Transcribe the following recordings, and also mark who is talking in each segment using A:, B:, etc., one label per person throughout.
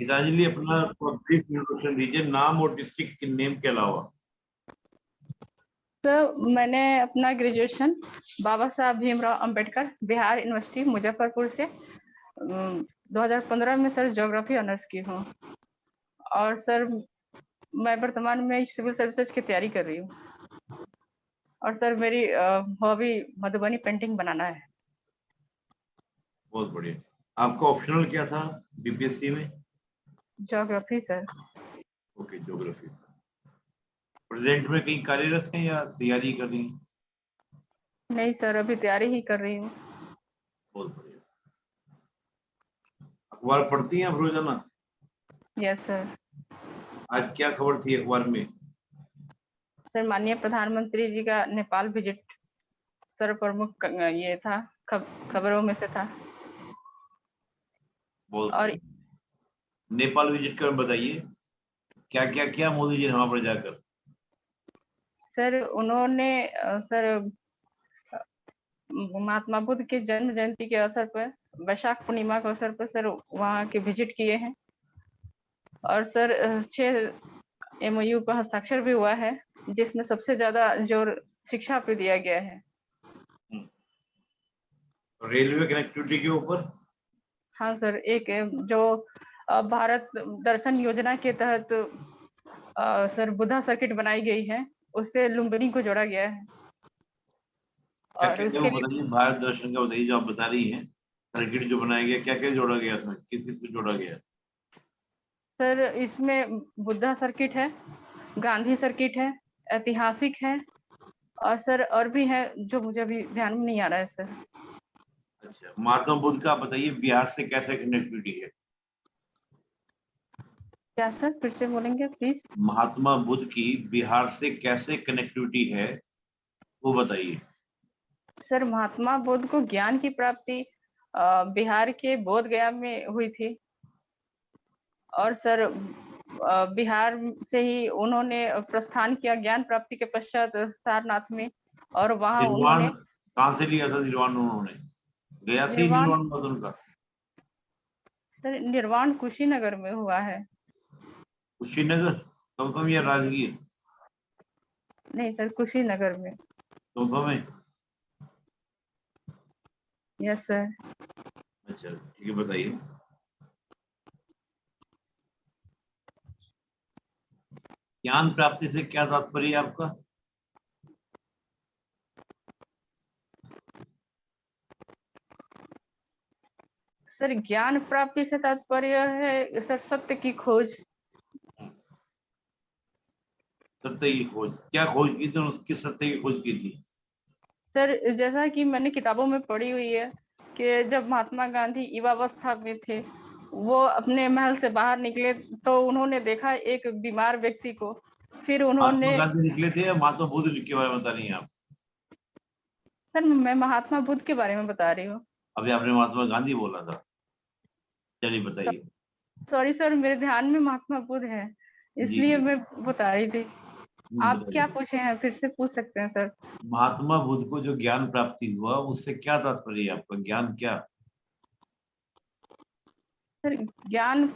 A: गीतांजलि, अपना brief introduction दीजिए, नाम और डिस्ट्रिक्ट नेम के अलावा।
B: तो मैंने अपना ग्रेजुएशन बाबा साहब भीमराव अंबेडकर बिहार यूनिवर्सिटी मुजफ्फरपुर से 2015 में सर ज्योग्राफी ऑनर्स की हूँ। और सर मैं वर्तमान में सिविल सर्विसेज की तैयारी कर रही हूँ। और सर मेरी हॉबी मधुबनी पेंटिंग बनाना है।
A: बहुत बढ़िया। आपका ऑप्शनल क्या था बीपीएससी में?
B: Geography sir.
A: Okay, geography. Present में कहीं कार्यरत हैं या तैयारी कर रही हैं?
B: नहीं सर, अभी तैयारी ही कर रही हूँ।
A: बहुत बढ़िया। अखबार पढ़ती हैं आप रोजाना?
B: Yes sir.
A: आज क्या खबर थी अखबार में?
B: सर माननीय प्रधानमंत्री जी का नेपाल विजिट सर प्रमुख ये था, खबरों में से था।
A: बहुत
B: और
A: नेपाल विजिट कर बताइए, क्या क्या किया मोदी जी ने वहां पर जाकर?
B: सर उन्होंने सर महात्मा बुद्ध के जन्म जयंती के अवसर पर, वैशाख पूर्णिमा के अवसर पर सर वहाँ के विजिट किए हैं। और सर 6 MOU पर हस्ताक्षर भी हुआ है, जिसमें सबसे ज्यादा जोर शिक्षा पे दिया गया है।
A: रेलवे कनेक्टिविटी के ऊपर?
B: हाँ सर, एक जो भारत दर्शन योजना के तहत सर बुद्धा सर्किट बनाई गई है, उससे लुम्बिनी को जोड़ा गया है। और उसके लिए
A: बताइए, भारत दर्शन का बताइए, जो आप बता रही हैं सर्किट जो बनाया गया, क्या क्या जोड़ा गया उसमें, किस किस को जोड़ा गया?
B: सर इसमें बुद्धा सर्किट है, गांधी सर्किट है, ऐतिहासिक है, और सर और भी है जो मुझे अभी ध्यान में नहीं आ रहा है सर।
A: अच्छा, महात्मा बुद्ध का बताइए, बिहार से कैसे कनेक्टिविटी है?
B: क्या सर, फिर से बोलेंगे प्लीज?
A: महात्मा बुद्ध की बिहार से कैसे कनेक्टिविटी है, वो बताइए।
B: सर महात्मा बुद्ध को ज्ञान की प्राप्ति बिहार के बोध गया में हुई थी। और सर बिहार से ही उन्होंने प्रस्थान किया ज्ञान प्राप्ति के पश्चात सारनाथ में। और वहां
A: निर्वाण
B: उन्होंने
A: कहाँ से लिया था? निर्वाण उन्होंने गया से ही
B: निर्वाण,
A: निर्वाण हुआ था उनका?
B: सर निर्वाण कुशीनगर में हुआ है।
A: कुशीनगर? कंफर्म या राजगीर?
B: नहीं सर, कुशीनगर में।
A: कंफर्म है?
B: Yes sir.
A: अच्छा ठीक है, बताइए। ज्ञान प्राप्ति से क्या तात्पर्य है आपका?
B: सर ज्ञान प्राप्ति से तात्पर्य है सर सत्य की खोज।
A: सत्य की खोज? क्या खोज की थी, उसकी सत्य की खोज की थी?
B: सर जैसा कि मैंने किताबों में पढ़ी हुई है कि जब महात्मा गांधी युवावस्था में थे, वो अपने महल से बाहर निकले तो उन्होंने देखा एक बीमार व्यक्ति को। फिर
A: महात्मा
B: उन्होंने
A: गांधी निकले थे या महात्मा बुद्ध के बारे में बता रही हैं आप?
B: सर मैं महात्मा बुद्ध के बारे में बता रही हूँ।
A: अभी आपने महात्मा गांधी बोला था। चलिए बताइए।
B: सॉरी सर, मेरे ध्यान में महात्मा बुद्ध है,
A: जी
B: इसलिए
A: जी,
B: मैं बता रही थी। आप क्या
A: बताइए।
B: पूछे हैं, फिर से पूछ सकते हैं सर।
A: महात्मा बुद्ध को जो ज्ञान प्राप्ति हुआ, उससे क्या तात्पर्य है आपका? ज्ञान क्या?
B: सर ज्ञान,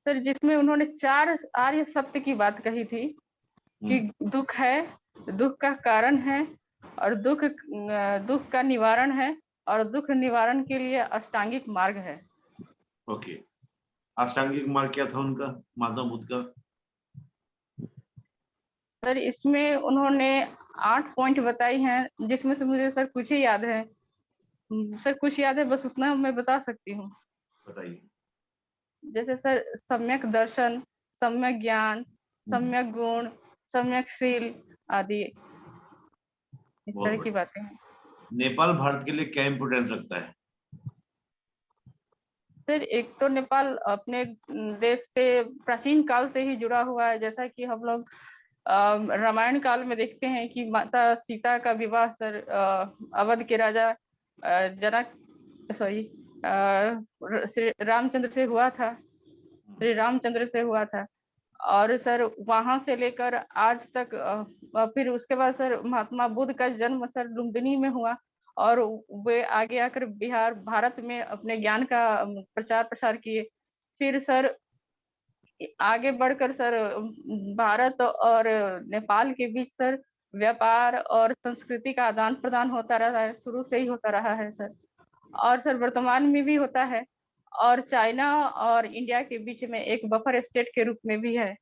B: सर जिसमें उन्होंने 4 आर्य सत्य की बात कही थी कि दुख है, दुख का कारण है, और दुख का निवारण है, और दुख निवारण के लिए अष्टांगिक मार्ग है।
A: ओके, अष्टांगिक मार्ग क्या था उनका, महात्मा बुद्ध का?
B: सर इसमें उन्होंने 8 पॉइंट बताई हैं, जिसमें से मुझे सर कुछ ही याद है। सर कुछ याद है, बस उतना मैं बता सकती हूँ।
A: बताइए।
B: जैसे सर सम्यक दर्शन, सम्यक ज्ञान, सम्यक गुण, सम्यक शील आदि, इस
A: बहुत
B: तरह की
A: बढ़िया।
B: बातें हैं।
A: नेपाल भारत के लिए क्या इंपोर्टेंस रखता है?
B: सर एक तो नेपाल अपने देश से प्राचीन काल से ही जुड़ा हुआ है। जैसा कि हम लोग रामायण काल में देखते हैं कि माता सीता का विवाह सर अवध के राजा जनक, सॉरी, श्री रामचंद्र से हुआ था, श्री रामचंद्र से हुआ था। और सर वहां से लेकर आज तक फिर उसके बाद सर महात्मा बुद्ध का जन्म सर लुम्बिनी में हुआ, और वे आगे आकर बिहार भारत में अपने ज्ञान का प्रचार प्रसार किए। फिर सर आगे बढ़कर सर भारत और नेपाल के बीच सर व्यापार और संस्कृति का आदान प्रदान होता रहा है, शुरू से ही होता रहा है सर, और सर वर्तमान में भी होता है, और चाइना और इंडिया के बीच में एक बफर स्टेट के रूप में भी है।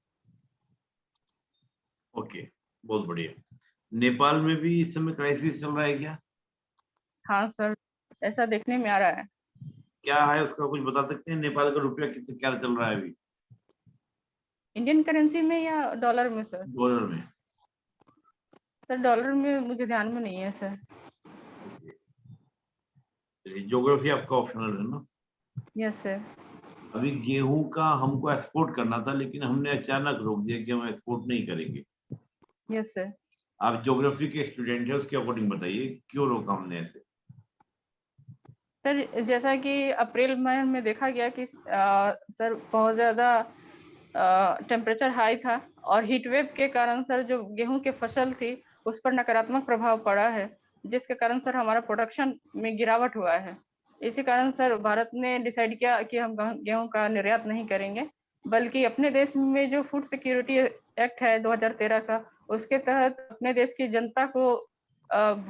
A: ओके, बहुत बढ़िया। नेपाल में भी इस समय क्राइसिस चल रहा है क्या?
B: हाँ सर, ऐसा देखने में आ रहा है।
A: क्या है उसका कुछ बता सकते हैं? नेपाल का रुपया कितना क्या चल रहा है अभी?
B: इंडियन करेंसी में या डॉलर में सर?
A: डॉलर में।
B: सर डॉलर में मुझे ध्यान में नहीं है सर।
A: ज्योग्राफी आपका ऑप्शनल है ना?
B: Yes sir.
A: अभी गेहूं का हमको एक्सपोर्ट करना था, लेकिन हमने अचानक रोक दिया कि हम एक्सपोर्ट नहीं करेंगे।
B: Yes sir.
A: आप ज्योग्राफी के स्टूडेंट हैं, उसके अकॉर्डिंग बताइए क्यों रोका हमने ऐसे?
B: सर जैसा कि अप्रैल मई में देखा गया कि सर बहुत ज़्यादा टेम्परेचर हाई था, और हीट वेव के कारण सर जो गेहूं की फसल थी उस पर नकारात्मक प्रभाव पड़ा है, जिसके कारण सर हमारा प्रोडक्शन में गिरावट हुआ है। इसी कारण सर भारत ने डिसाइड किया कि हम गेहूं का निर्यात नहीं करेंगे, बल्कि अपने देश में जो फूड सिक्योरिटी एक्ट है 2013 का, उसके तहत अपने देश की जनता को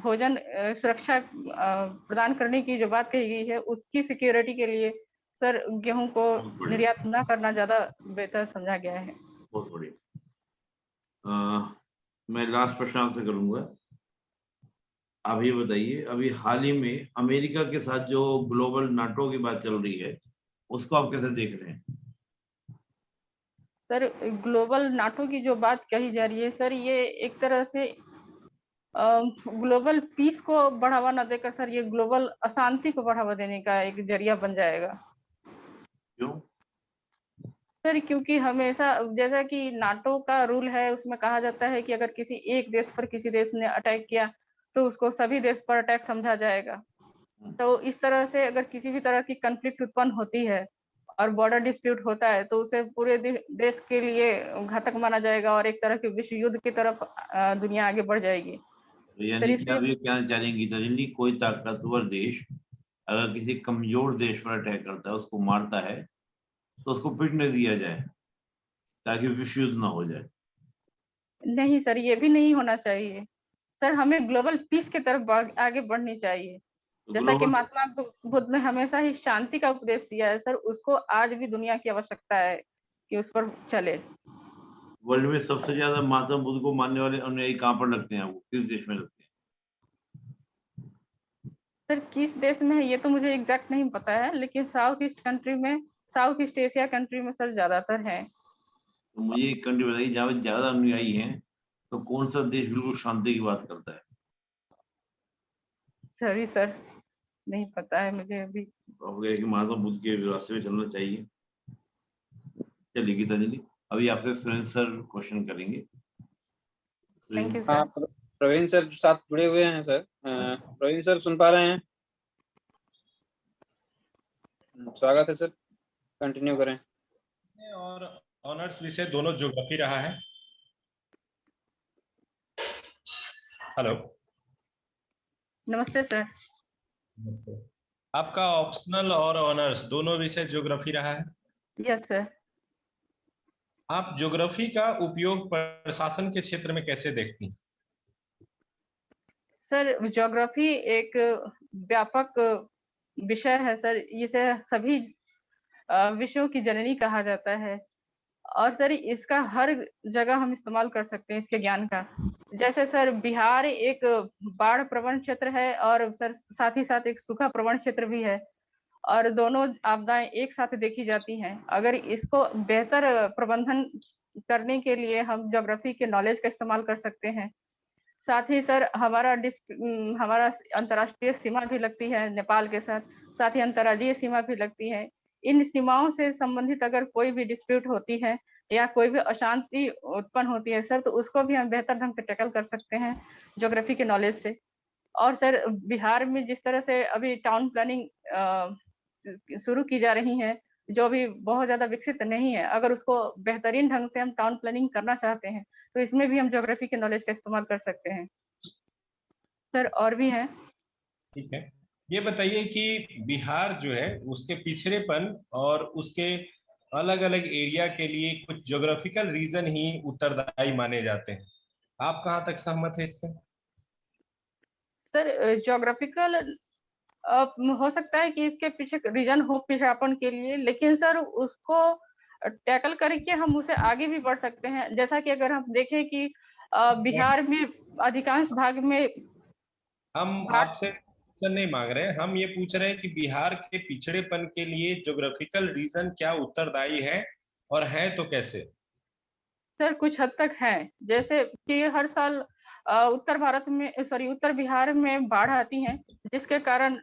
B: भोजन सुरक्षा प्रदान करने की जो बात कही गई है, उसकी सिक्योरिटी के लिए सर गेहूं को निर्यात न करना ज्यादा बेहतर समझा गया है।
A: बहुत बढ़िया। मैं लास्ट प्रश्न आपसे करूंगा। अभी बताइए, अभी हाल ही में अमेरिका के साथ जो ग्लोबल नाटो की बात चल रही है, उसको आप कैसे देख रहे हैं?
B: सर ग्लोबल नाटो की जो बात कही जा रही है सर, ये एक तरह से ग्लोबल पीस को बढ़ावा न देकर सर ये ग्लोबल अशांति को बढ़ावा देने का एक जरिया बन जाएगा।
A: क्यों?
B: सर क्योंकि हमेशा जैसा कि नाटो का रूल है, उसमें कहा जाता है कि अगर किसी एक देश पर किसी देश ने अटैक किया तो उसको सभी देश पर अटैक समझा जाएगा। तो इस तरह से अगर किसी भी तरह की कॉन्फ्लिक्ट उत्पन्न होती है और बॉर्डर डिस्प्यूट होता है तो उसे पूरे देश के लिए घातक माना जाएगा, और एक तरह के विश्व युद्ध की तरफ दुनिया आगे बढ़ जाएगी।
A: तो यानी कि आप ये कहना चाह रहे हैं गीतांजलि, कोई ताकतवर देश अगर किसी कमजोर देश पर अटैक करता है, उसको मारता है, तो उसको पिटने दिया जाए ताकि विश्व युद्ध ना हो जाए?
B: नहीं सर, ये भी नहीं होना चाहिए सर, हमें ग्लोबल पीस की तरफ आगे बढ़नी चाहिए।
A: तो
B: जैसा कि
A: ग्लोबल
B: महात्मा बुद्ध ने हमेशा ही शांति का उपदेश दिया है सर, उसको आज भी दुनिया की आवश्यकता है कि उस पर चले।
A: वर्ल्ड में सबसे ज्यादा महात्मा बुद्ध को मानने वाले अनुयायी कहाँ पर लगते हैं आपको? किस देश में लगते हैं?
B: सर किस देश में है ये तो मुझे एग्जैक्ट नहीं पता है, लेकिन साउथ ईस्ट कंट्री में, साउथ ईस्ट एशिया कंट्री में सर ज्यादातर है।
A: तो मुझे एक कंट्री बताइए जहाँ पे ज्यादा अनुयायी हैं, तो कौन सा देश बिल्कुल शांति की बात करता है?
B: सॉरी सर, नहीं पता है मुझे अभी।
A: आप कह रहे हैं कि महात्मा बुद्ध के रास्ते में चलना चाहिए। चलिए गीतांजलि, अभी आपसे सुरेंद्र सर क्वेश्चन करेंगे।
B: थैंक यू
C: हाँ,
B: सर।
C: प्रवीण सर साथ जुड़े हुए हैं सर। प्रवीण सर सुन पा रहे हैं? स्वागत है सर, कंटिन्यू करें।
D: और ऑनर्स विषय दोनों ज्योग्राफी रहा है। हेलो,
B: नमस्ते सर।
D: आपका ऑप्शनल और ऑनर्स दोनों विषय ज्योग्राफी रहा है।
B: Yes sir.
D: आप ज्योग्राफी का उपयोग प्रशासन के क्षेत्र में कैसे देखती हैं?
B: सर ज्योग्राफी एक व्यापक विषय है सर, इसे सभी विषयों की जननी कहा जाता है, और सर इसका हर जगह हम इस्तेमाल कर सकते हैं इसके ज्ञान का। जैसे सर बिहार एक बाढ़ प्रवण क्षेत्र है, और सर साथ ही साथ एक सूखा प्रवण क्षेत्र भी है, और दोनों आपदाएं एक साथ देखी जाती हैं। अगर इसको बेहतर प्रबंधन करने के लिए हम ज्योग्राफी के नॉलेज का इस्तेमाल कर सकते हैं। साथ ही सर हमारा अंतर्राष्ट्रीय सीमा भी लगती है नेपाल के साथ, साथ ही अंतर्राज्यीय सीमा भी लगती है। इन सीमाओं से संबंधित अगर कोई भी डिस्प्यूट होती है या कोई भी अशांति उत्पन्न होती है सर, तो उसको भी हम बेहतर ढंग से टैकल कर सकते हैं ज्योग्राफी के नॉलेज से। और सर बिहार में जिस तरह से अभी टाउन प्लानिंग शुरू की जा रही है, जो भी बहुत ज्यादा विकसित नहीं है, अगर उसको बेहतरीन ढंग से हम टाउन प्लानिंग करना चाहते हैं तो इसमें भी हम ज्योग्राफी के नॉलेज का इस्तेमाल कर सकते हैं सर। और भी है।
D: ठीक है, ये बताइए कि बिहार जो है उसके पिछड़ेपन और उसके अलग अलग एरिया के लिए कुछ ज्योग्राफिकल रीजन ही उत्तरदायी माने जाते हैं। आप कहाँ तक सहमत है इससे?
B: सर ज्योग्राफिकल हो सकता है कि इसके पीछे रीजन हो पिछड़ापन के लिए, लेकिन सर उसको टैकल करके हम उसे आगे भी बढ़ सकते हैं। जैसा कि अगर हम देखें कि बिहार में अधिकांश भाग में
D: हम आपसे क्वेश्चन नहीं मांग रहे हैं, हम ये पूछ रहे हैं कि बिहार के पिछड़ेपन के लिए ज्योग्राफिकल रीजन क्या उत्तरदायी है, और है तो कैसे?
B: सर कुछ हद तक है। जैसे कि हर साल उत्तर भारत में उत्तर बिहार में बाढ़ आती है, जिसके कारण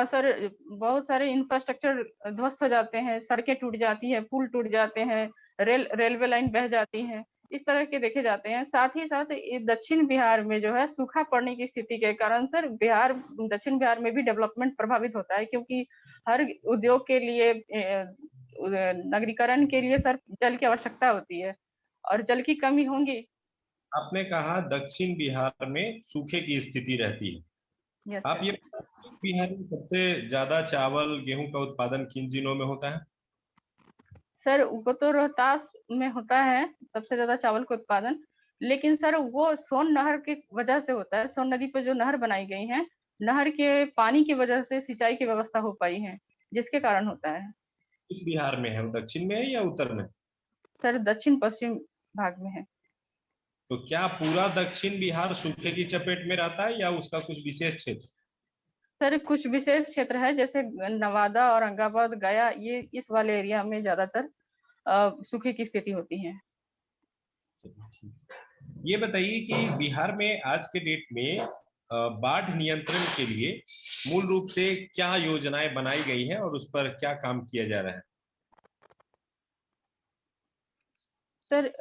B: सर बहुत सारे इंफ्रास्ट्रक्चर ध्वस्त हो जाते हैं, सड़कें टूट जाती हैं, पुल टूट जाते हैं, रेलवे लाइन बह जाती है, इस तरह के देखे जाते हैं। साथ ही साथ दक्षिण बिहार में जो है सूखा पड़ने की स्थिति के कारण सर दक्षिण बिहार में भी डेवलपमेंट प्रभावित होता है, क्योंकि हर उद्योग के लिए नगरीकरण के लिए सर जल की आवश्यकता होती है, और जल की कमी होंगी।
D: आपने कहा दक्षिण बिहार में सूखे की स्थिति रहती है।
B: यस
D: आप
B: सर।
D: ये बिहार में सबसे ज्यादा चावल गेहूं का उत्पादन किन जिलों में होता है?
B: सर वो तो रोहतास में होता है सबसे ज्यादा चावल का उत्पादन, लेकिन सर वो सोन नहर की वजह से होता है। सोन नदी पर जो नहर बनाई गई है, नहर के पानी की वजह से सिंचाई की व्यवस्था हो पाई है, जिसके कारण होता है।
D: किस बिहार में है, वो दक्षिण में है या उत्तर में?
B: सर दक्षिण पश्चिम भाग में है।
D: तो क्या पूरा दक्षिण बिहार सूखे की चपेट में रहता है या उसका कुछ विशेष क्षेत्र?
B: सर कुछ विशेष क्षेत्र है, जैसे नवादा, औरंगाबाद, गया, ये इस वाले एरिया में ज्यादातर सूखे की स्थिति होती है।
D: ये बताइए कि बिहार में आज के डेट में बाढ़ नियंत्रण के लिए मूल रूप से क्या योजनाएं बनाई गई हैं और उस पर क्या काम किया जा रहा है?
B: सर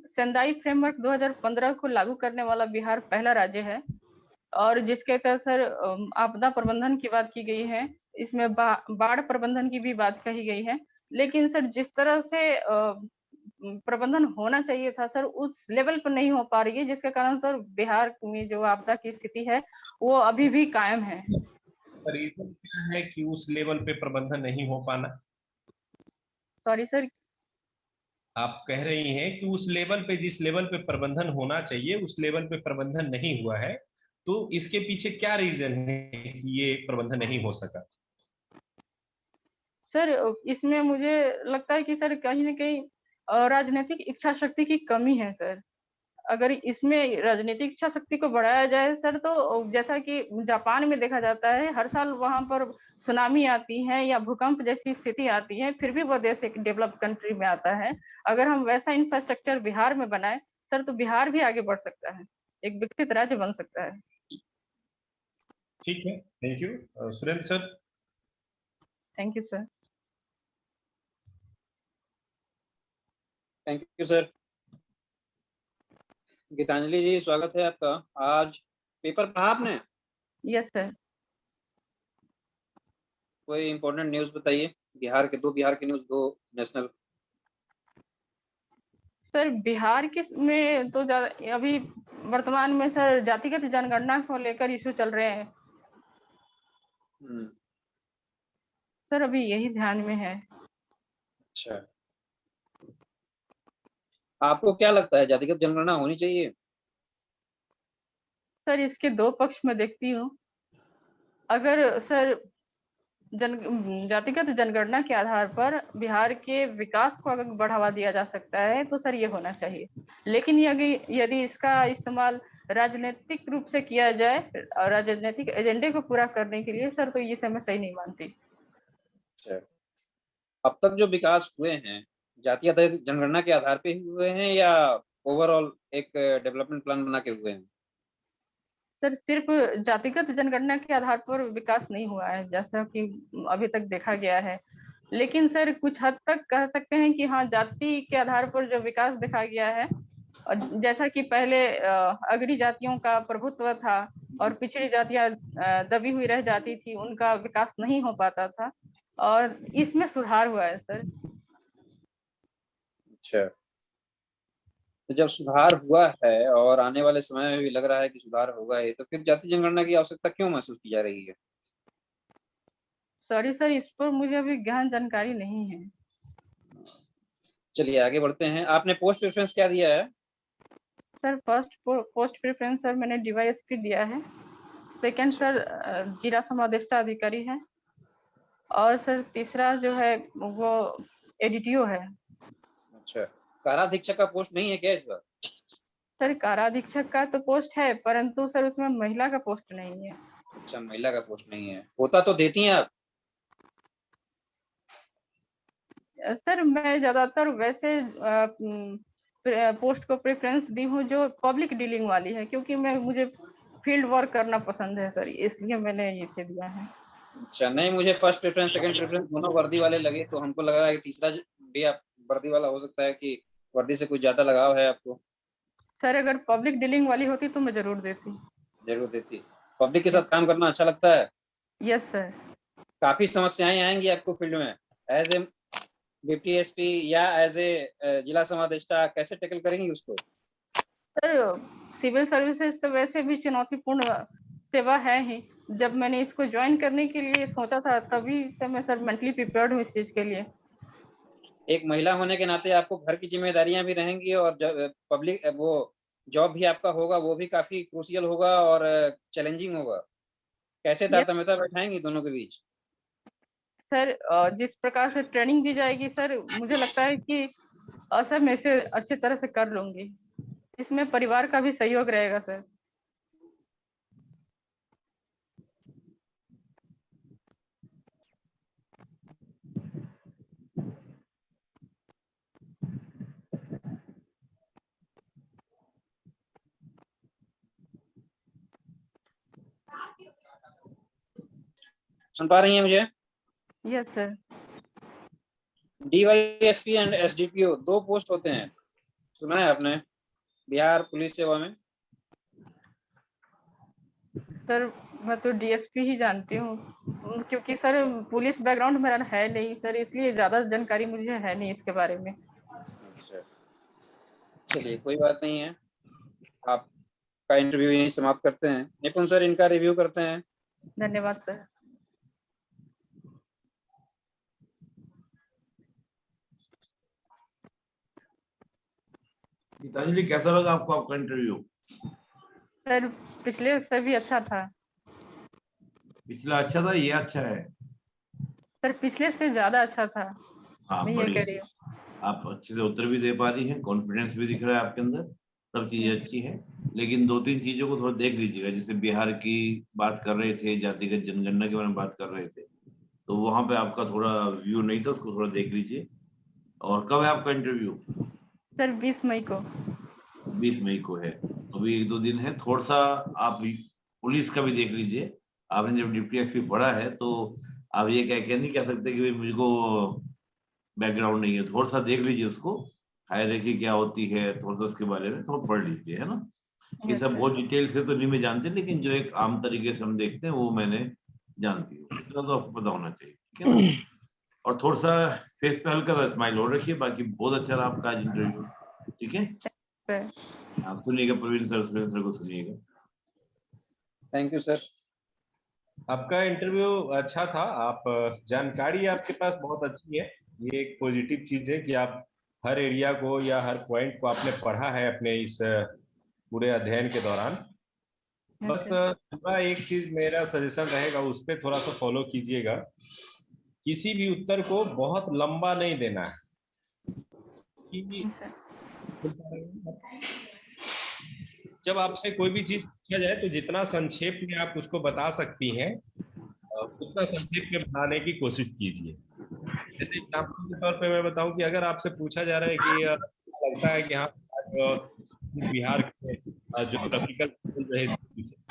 B: सेंदाई फ्रेमवर्क 2015 को लागू करने वाला बिहार पहला राज्य है, और जिसके तहत सर आपदा प्रबंधन की बात की गई है। इसमें बाढ़ प्रबंधन की भी बात कही गई है, लेकिन सर जिस तरह से प्रबंधन होना चाहिए था सर उस लेवल पर नहीं हो पा रही है, जिसके कारण सर बिहार में जो आपदा की स्थिति है वो अभी भी कायम है।
D: रीजन क्या है कि उस लेवल पे प्रबंधन नहीं हो पाना?
B: Sorry sir.
D: आप कह रही हैं कि उस लेवल पे, जिस लेवल पे प्रबंधन होना चाहिए उस लेवल पे प्रबंधन नहीं हुआ है, तो इसके पीछे क्या रीजन है कि ये प्रबंधन नहीं हो सका?
B: सर इसमें मुझे लगता है कि सर कहीं ना कहीं राजनीतिक इच्छा शक्ति की कमी है सर। अगर इसमें राजनीतिक इच्छा शक्ति को बढ़ाया जाए सर, तो जैसा कि जापान में देखा जाता है, हर साल वहां पर सुनामी आती है या भूकंप जैसी स्थिति आती है, फिर भी वो देश एक डेवलप कंट्री में आता है। अगर हम वैसा इंफ्रास्ट्रक्चर बिहार में बनाए सर, तो बिहार भी आगे बढ़ सकता है, एक विकसित राज्य बन सकता है।
D: ठीक है, thank you. Surendra sir.
B: Thank you sir.
C: Thank you sir. Geetanjali ji, स्वागत है आपका। आज पेपर पढ़ा आपने?
B: Yes sir.
C: कोई इम्पोर्टेंट न्यूज बताइए, बिहार के न्यूज, दो नेशनल।
B: सर बिहार के में तो अभी वर्तमान में सर जातिगत जनगणना को लेकर इशू चल रहे हैं सर, अभी यही ध्यान में है।
C: अच्छा, आपको क्या लगता है जातिगत जनगणना होनी चाहिए?
B: सर इसके दो पक्ष में देखती हूँ। अगर सर जातिगत जनगणना के आधार पर बिहार के विकास को अगर बढ़ावा दिया जा सकता है तो सर ये होना चाहिए, लेकिन यदि इसका इस्तेमाल राजनीतिक रूप से किया जाए और राजनीतिक एजेंडे को पूरा करने के लिए सर, तो ये मैं सही नहीं मानती।
C: अच्छा, अब तक जो विकास हुए हैं जातीय जनगणना के आधार पे हुए हैं या ओवरऑल एक डेवलपमेंट प्लान बना के हुए हैं?
B: सर सिर्फ जातिगत जनगणना के आधार पर विकास नहीं हुआ है जैसा कि अभी तक देखा गया है, लेकिन सर कुछ हद तक कह सकते हैं कि हाँ, जाति के आधार पर जो विकास देखा गया है, और जैसा कि पहले अग्रणी जातियों का प्रभुत्व था और पिछड़ी जातियां दबी हुई रह जाती थी, उनका विकास नहीं हो पाता था, और इसमें सुधार हुआ है सर।
C: अच्छा, तो जब सुधार हुआ है और आने वाले समय में भी लग रहा है कि सुधार होगा ही, तो फिर जाति जनगणना की आवश्यकता क्यों महसूस की जा रही है?
B: सॉरी सर, इस पर मुझे अभी गहन जानकारी नहीं है।
C: चलिए आगे बढ़ते हैं। आपने पोस्ट प्रेफरेंस क्या दिया है?
B: Sir first post preference sir मैंने डीवाईएसपी दिया है। सेकंड सर जिला समादेष्टा अधिकारी है। और सर तीसरा जो है वो एडीटीओ है।
C: अच्छा, काराधीक्षक का पोस्ट नहीं है क्या इस बार?
B: सर काराधीक्षक का तो पोस्ट है, परंतु सर उसमें महिला का पोस्ट नहीं है।
C: अच्छा, महिला का पोस्ट नहीं है, होता तो देती हैं आप।
B: सर मैं ज्यादातर वैसे पोस्ट को प्रेफरेंस दी हूँ जो पब्लिक डीलिंग वाली है, क्योंकि मुझे फील्ड वर्क करना पसंद है सर, इसलिए मैंने इसे दिया है।
C: अच्छा, नहीं मुझे फर्स्ट प्रेफरेंस सेकंड प्रेफरेंस दोनों वर्दी वाले लगे, तो हमको लगा कि तीसरा भी आप वर्दी वाला हो सकता है कि वर्दी से कुछ ज्यादा लगाव है आपको।
B: सर अगर पब्लिक डीलिंग वाली होती तो मैं जरूर देती।
C: जरूर देती। पब्लिक के साथ काम करना अच्छा लगता है?
B: Yes sir.
C: काफी समस्याएं आएंगी आपको फील्ड में, एज ए डिप्टी एसपी या एज ए जिला समादेष्टा, कैसे टैकल करेंगी उसको?
B: सर सिविल सर्विसेज तो वैसे भी चुनौतीपूर्ण सेवा है ही। जब मैंने इसको ज्वाइन करने के लिए सोचा था तभी से मैं सर मेंटली प्रिपेयर्ड हूँ इस चीज के लिए।
C: एक महिला होने के नाते आपको घर की जिम्मेदारियां भी रहेंगी और पब्लिक वो जॉब भी आपका होगा, वो भी काफी क्रूशियल होगा और चैलेंजिंग होगा। कैसे तारतम्यता बैठाएंगी दोनों के बीच?
B: सर जिस प्रकार से ट्रेनिंग दी जाएगी सर, मुझे लगता है कि सर मैं इसे अच्छी तरह से कर लूंगी। इसमें परिवार का भी सहयोग रहेगा सर।
C: सुन पा रही हैं मुझे?
B: Yes sir.
C: DYSP and SDPO 2 post होते हैं, सुना है आपने बिहार पुलिस सेवा में?
B: सर मैं तो डीएसपी ही जानती हूँ, क्योंकि सर पुलिस बैकग्राउंड मेरा है नहीं सर, इसलिए ज्यादा जानकारी मुझे है नहीं इसके बारे में।
C: अच्छा, चलिए कोई बात नहीं है, आपका इंटरव्यू यहीं समाप्त करते हैं। निपुण सर इनका रिव्यू करते हैं।
B: धन्यवाद सर।
A: गीतांजलि कैसा लगा आपको आपका इंटरव्यू?
B: सर पिछले से भी अच्छा था।
A: पिछला अच्छा था, ये अच्छा है?
B: सर पिछले से ज्यादा अच्छा था।
A: हाँ
B: मैं ये कह रही
A: बढ़िया,
B: हूँ।
A: आप अच्छे से उत्तर भी दे पा रही हैं, कॉन्फिडेंस भी दिख रहा है आपके अंदर, सब चीजें अच्छी हैं। लेकिन 2-3 चीजों को थोड़ा देख लीजिएगा, जैसे बिहार की बात कर रहे थे, जातिगत जनगणना के बारे में बात कर रहे थे, तो वहां पे आपका थोड़ा व्यू नहीं था, उसको थोड़ा देख लीजिए। और कब है आपका इंटरव्यू?
B: सर 20 मई को।
A: 20 मई को है, अभी 1-2 दिन है। थोड़ा सा आप पुलिस का भी देख लीजिए, आपने जब डिप्टी एसपी पढ़ा है तो आप ये कह नहीं कह सकते कि भाई मुझको बैकग्राउंड नहीं है। थोड़ा सा देख लीजिए उसको, हायरार्की क्या होती है, थोड़ा सा उसके बारे में थोड़ा पढ़ लीजिए, है ना। ये सब बहुत डिटेल से तो नहीं मैं जानते, लेकिन जो एक आम तरीके से हम देखते हैं वो मैंने जानती हूँ, इतना तो आपको पता होना चाहिए, ठीक है ना। और थोड़ा सा फेस पे हल्का सा स्माइल और रखिए, बाकी बहुत अच्छा रहा आपका आज इंटरव्यू, ठीक है।
B: सर
A: आप सुनिएगा प्रवीण सर, सर को सुनिएगा।
C: Thank you sir.
D: आपका इंटरव्यू अच्छा था, आप जानकारी आपके पास बहुत अच्छी है, ये एक पॉजिटिव चीज है कि आप हर एरिया को या हर पॉइंट को आपने पढ़ा है अपने इस पूरे अध्ययन के दौरान। बस थोड़ा एक चीज मेरा सजेशन रहेगा, उस पर थोड़ा सा फॉलो कीजिएगा। किसी भी उत्तर को बहुत लंबा नहीं देना है, जब आपसे कोई भी चीज पूछा जाए तो जितना संक्षेप में आप उसको बता सकती हैं उतना संक्षेप में बताने की कोशिश कीजिए। जैसे एग्जाम्पल के तौर पे मैं बताऊं कि अगर आपसे पूछा जा रहा है कि लगता है कि हाँ बिहार के ज्योग्राफिकल जो है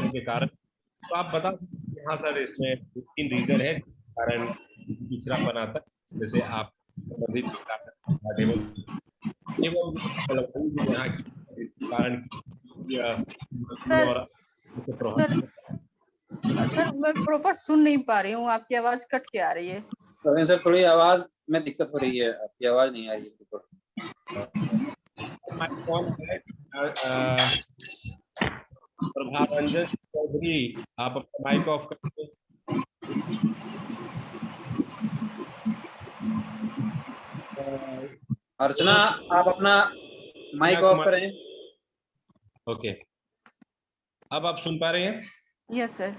D: के कारण, तो आप बता सकते हैं हाँ सर इसमें 3 रीजन है कारण पिछड़ापन आता है, जैसे आप संबंधित यहाँ की कारण
B: सर मैं प्रॉपर सुन नहीं पा रही हूँ, आपकी आवाज कट के आ रही है।
C: प्रवीण सर थोड़ी आवाज में दिक्कत हो रही है, आपकी आवाज नहीं आ रही है।
D: प्रभारंजन चौधरी, आप अपना माइक ऑफ करते।
C: अर्चना, आप अपना माइक
D: कन्या
C: ऑफ
D: कुमारी।
C: करें।
D: ओके, अब आप सुन पा रहे हैं?
B: Yes sir.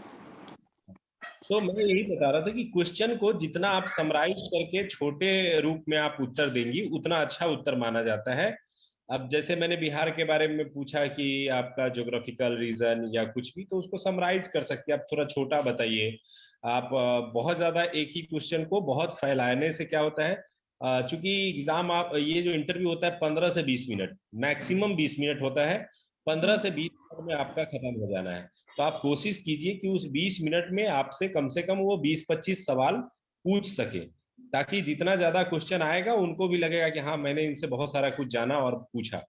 D: तो मैं यही बता रहा था कि क्वेश्चन को जितना आप समराइज करके छोटे रूप में आप उत्तर देंगी उतना अच्छा उत्तर माना जाता है। अब जैसे मैंने बिहार के बारे में पूछा कि आपका ज्योग्राफिकल रीजन या कुछ भी, तो उसको समराइज कर सकते हैं आप, थोड़ा छोटा बताइए। आप बहुत ज्यादा एक ही क्वेश्चन को बहुत फैलाने से क्या होता है, चूंकि एग्जाम आप ये जो इंटरव्यू होता है 15 से 20 मिनट, मैक्सिमम 20 मिनट होता है, 15 से 20 मिनट में आपका खत्म हो जाना है। तो आप कोशिश कीजिए कि उस 20 मिनट में आपसे कम से कम वो 20-25 सवाल पूछ सके, ताकि जितना ज्यादा क्वेश्चन आएगा उनको भी लगेगा कि हाँ मैंने इनसे बहुत सारा कुछ जाना और पूछा।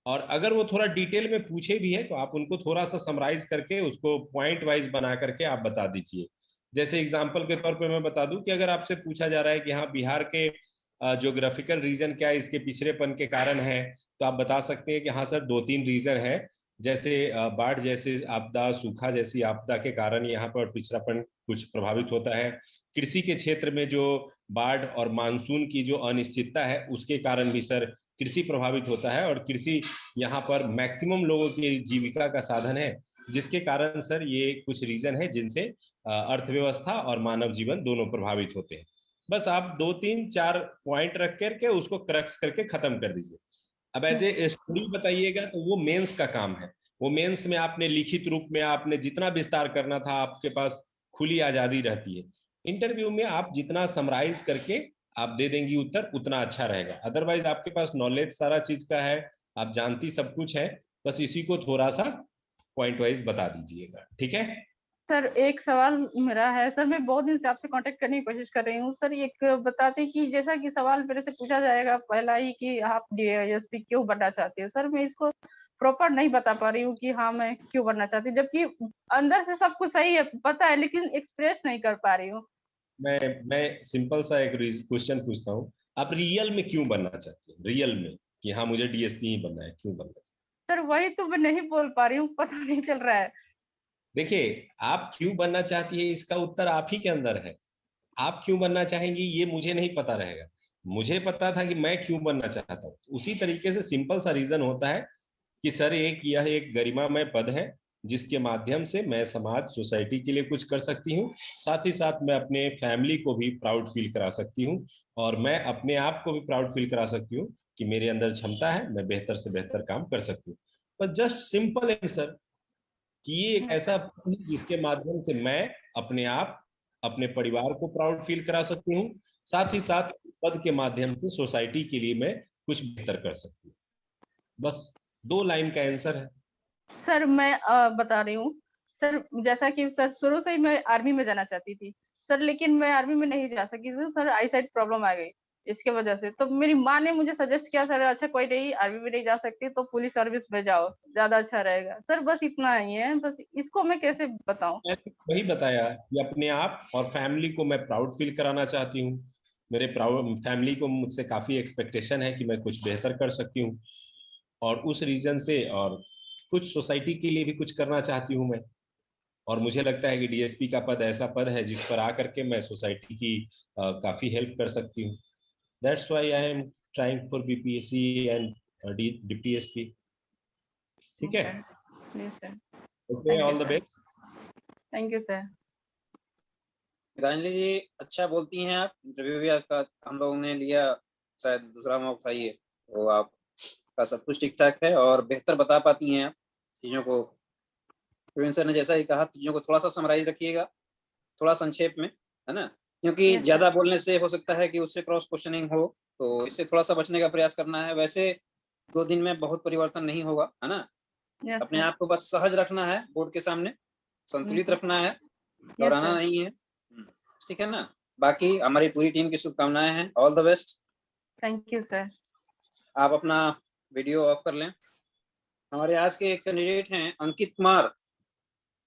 D: और अगर वो थोड़ा डिटेल में पूछे भी है तो आप उनको थोड़ा सा समराइज करके उसको पॉइंट वाइज बना करके आप बता दीजिए। जैसे एग्जाम्पल के तौर पे मैं बता दूं कि अगर आपसे पूछा जा रहा है कि हाँ बिहार के ज्योग्राफिकल रीजन क्या इसके पिछड़ेपन के कारण है, तो आप बता सकते हैं कि हाँ सर 2-3 रीजन है, जैसे बाढ़ जैसे आपदा, सूखा जैसी आपदा के कारण यहाँ पर पिछड़ापन कुछ प्रभावित होता है। कृषि के क्षेत्र में जो बाढ़ और मानसून की जो अनिश्चितता है उसके कारण भी सर कृषि प्रभावित होता है, और कृषि यहाँ पर मैक्सिमम लोगों की जीविका का साधन है, जिसके कारण सर ये कुछ रीजन है जिनसे अर्थव्यवस्था और मानव जीवन दोनों प्रभावित होते हैं। बस आप 2-3-4 पॉइंट रख करके उसको क्रक्स करके खत्म कर दीजिए। अब एज ए स्टोरी बताइएगा तो वो मेंस का काम है। वो मेंस में आपने लिखित रूप में आपने जितना विस्तार करना था आपके पास खुली आजादी रहती है। इंटरव्यू में आप जितना समराइज करके आप दे देंगी उत्तर उतना अच्छा रहेगा। अदरवाइज आपके पास नॉलेज सारा चीज का है, आप जानती सब कुछ है, बस इसी को थोड़ा सा पॉइंट वाइज बता दीजिएगा, ठीक है?
B: सर एक सवाल मेरा है सर, मैं बहुत दिन से आपसे कांटेक्ट करने की कोशिश कर रही हूँ सर। एक बताते कि जैसा कि सवाल मेरे से पूछा जाएगा पहला ही कि आप डीएसपी क्यों बनना चाहते हैं, सर मैं इसको प्रॉपर नहीं बता पा रही हूँ कि हाँ मैं क्यों बनना चाहती हूँ, जबकि अंदर से सब कुछ सही है, पता है, लेकिन एक्सप्रेस नहीं कर पा रही हूँ।
D: मैं सिंपल सा एक क्वेश्चन पूछता हूँ, आप रियल में क्यों बनना चाहती हैं? रियल में कि हाँ मुझे डीएसपी ही बनना है, क्यों बनना चाहती हैं?
B: सर वही तो मैं नहीं बोल पा रही हूँ, पता नहीं चल रहा है।
D: देखिए, आप क्यों बनना चाहती है इसका उत्तर आप ही के अंदर है। आप क्यों बनना चाहेंगी ये मुझे नहीं पता रहेगा, मुझे पता था कि मैं क्यों बनना चाहता हूँ। उसी तरीके से सिंपल सा रीजन होता है कि सर यह एक गरिमामय पद है जिसके माध्यम से मैं समाज सोसाइटी के लिए कुछ कर सकती हूँ, साथ ही साथ मैं अपने फैमिली को भी प्राउड फील करा सकती हूँ, और मैं अपने आप को भी प्राउड फील करा सकती हूँ कि मेरे अंदर क्षमता है, मैं बेहतर से बेहतर काम कर सकती हूँ। पर जस्ट सिंपल आंसर कि ये एक ऐसा पद है जिसके माध्यम से मैं अपने आप अपने परिवार को प्राउड फील करा सकती हूँ, साथ ही साथ पद के माध्यम से सोसाइटी के लिए मैं कुछ बेहतर कर सकती हूँ। बस 2 लाइन का आंसर है।
B: सर मैं बता रही हूँ सर, जैसा कि सर शुरू से ही मैं आर्मी में जाना चाहती थी सर, लेकिन मैं आर्मी में नहीं जा सकी थी सर, आईसाइट प्रॉब्लम आ गई इसके वजह से। तो मेरी माँ ने मुझे सजेस्ट किया सर अच्छा कोई नहीं, आर्मी में नहीं जा सकती तो पुलिस सर्विस में जाओ, ज्यादा अच्छा रहेगा। सर बस इतना ही है, बस इसको मैं कैसे बताऊं।
D: मैंने वही बताया कि अपने आप और फैमिली को मैं प्राउड फील कराना चाहती हूँ। मेरे प्राउड फैमिली को मुझसे काफी एक्सपेक्टेशन है कि मैं कुछ बेहतर कर सकती हूँ, और उस रीजन से और कुछ सोसाइटी के लिए भी कुछ करना चाहती हूँ मैं। और मुझे लगता है कि डीएसपी का पद ऐसा पद है जिस पर आकर के मैं सोसाइटी की काफी हेल्प कर सकती हूँ। That's why I am trying for BPSC and DPSP. ठीक है,
B: please sir.
D: Okay, all the best.
B: Thank you sir.
C: Geetanjali ji अच्छा बोलती हैं आप, इंटरव्यू भी आपका हम लोगों ने लिया, शायद दूसरा मौका था ये, तो आपका सब कुछ ठीक ठाक है और बेहतर बता पाती हैं आप चीज़ों को। प्रवीण सर ने जैसा ही कहा चीज़ों को थोड़ा सा समराइज रखिएगा, थोड़ा संक्षेप में, है ना, क्योंकि
B: Yes,
C: ज्यादा बोलने से हो सकता है कि उससे क्रॉस क्वेश्चनिंग हो, तो इससे थोड़ा सा बचने का प्रयास करना है। वैसे 2 दिन में बहुत परिवर्तन नहीं होगा, है ना।
B: yes,
C: अपने
B: sir.
C: आप को बस सहज रखना है, बोर्ड के सामने संतुलित रखना है,
B: Yes,
C: घबराना
B: sir.
C: नहीं है, ठीक है ना। बाकी हमारी पूरी टीम की शुभकामनाएं हैं, all the best.
B: Thank you, sir.
C: आप अपना वीडियो ऑफ कर लें। हमारे आज के कैंडिडेट हैं अंकित कुमार।